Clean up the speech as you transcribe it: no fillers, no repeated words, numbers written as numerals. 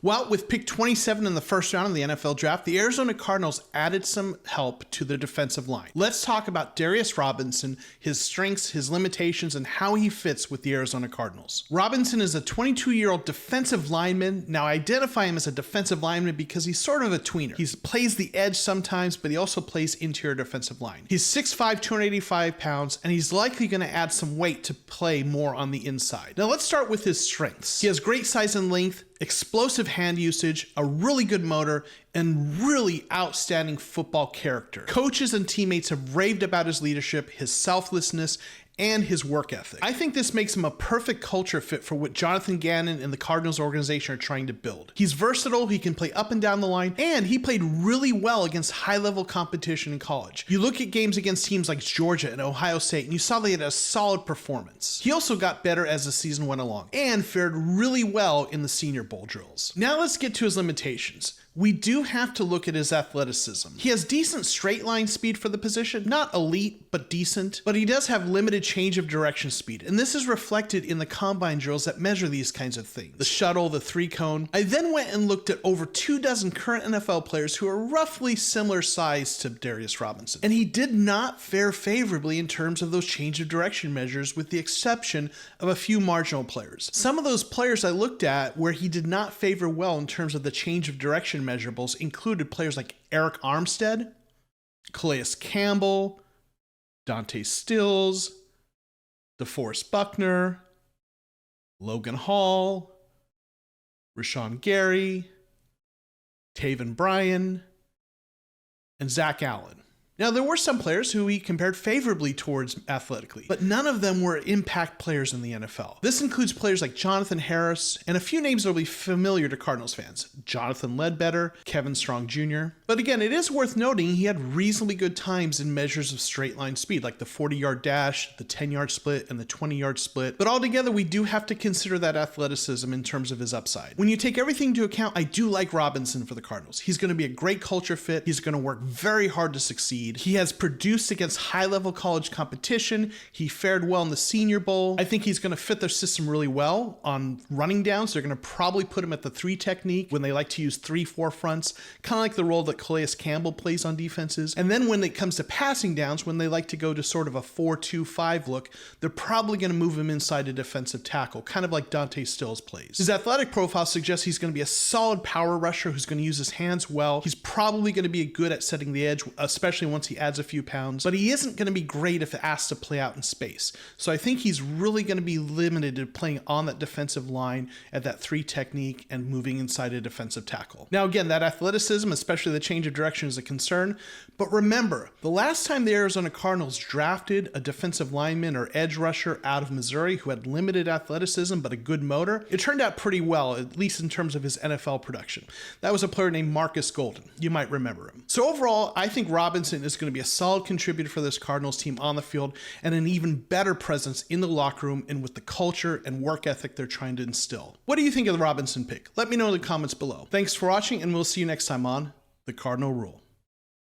Well, with pick 27 in the first round of the NFL draft, the Arizona Cardinals added some help to their defensive line. Let's talk about Darius Robinson, his strengths, his limitations, and how he fits with the Arizona Cardinals. Robinson is a 22-year-old defensive lineman. Now, I identify him as a defensive lineman because he's sort of a tweener. He plays the edge sometimes, but he also plays interior defensive line. He's 6'5", 285 pounds, and he's likely going to add some weight to play more on the inside. Now, let's start with his strengths. He has great size and length, explosive hand usage, a really good motor, and really outstanding football character. Coaches and teammates have raved about his leadership, his selflessness, and his work ethic. I think this makes him a perfect culture fit for what Jonathan Gannon and the Cardinals organization are trying to build. He's versatile, he can play up and down the line, and he played really well against high-level competition in college. You look at games against teams like Georgia and Ohio State, and you saw they had a solid performance. He also got better as the season went along, and fared really well in the Senior Bowl drills. Now let's get to his limitations. We do have to look at his athleticism. He has decent straight line speed for the position, not elite, but decent, but he does have limited change of direction speed, and this is reflected in the combine drills that measure these kinds of things. The shuttle, the three cone. I then went and looked at over 24 current NFL players who are roughly similar size to Darius Robinson, and he did not fare favorably in terms of those change of direction measures with the exception of a few marginal players. Some of those players I looked at where he did not favor well in terms of the change of direction measurables included players like Eric Armstead, Calais Campbell, Dante Stills, DeForest Buckner, Logan Hall, Rashawn Gary, Taven Bryan, and Zach Allen. Now, there were some players who he compared favorably towards athletically, but none of them were impact players in the NFL. This includes players like Jonathan Harris and a few names that will be familiar to Cardinals fans. Jonathan Ledbetter, Kevin Strong Jr. But again, it is worth noting he had reasonably good times in measures of straight line speed, like the 40-yard dash, the 10-yard split, and the 20-yard split. But altogether, we do have to consider that athleticism in terms of his upside. When you take everything into account, I do like Robinson for the Cardinals. He's going to be a great culture fit. He's going to work very hard to succeed. He has produced against high-level college competition. He fared well in the Senior Bowl. I think he's going to fit their system really well on running downs. They're going to probably put him at the 3 technique when they like to use 3-4 fronts, kind of like the role that Calais Campbell plays on defenses. And then when it comes to passing downs, when they like to go to sort of a 4-2-5 look, they're probably going to move him inside a defensive tackle, kind of like Dante Stills plays. His athletic profile suggests he's going to be a solid power rusher who's going to use his hands well. He's probably going to be good at setting the edge, especially once he adds a few pounds, but he isn't going to be great if asked to play out in space. So I think he's really going to be limited to playing on that defensive line at that 3 technique and moving inside a defensive tackle. Now again, that athleticism, especially the change of direction, is a concern, but remember, the last time the Arizona Cardinals drafted a defensive lineman or edge rusher out of Missourie who had limited athleticism but a good motor, it turned out pretty well, at least in terms of his NFL production. That was a player named Marcus Golden. You might remember him. So overall, I think Robinson is going to be a solid contributor for this Cardinals team on the field and an even better presence in the locker room and with the culture and work ethic they're trying to instill. What do you think of the Robinson pick? Let me know in the comments below. Thanks for watching, and we'll see you next time on The Cardinal Rule.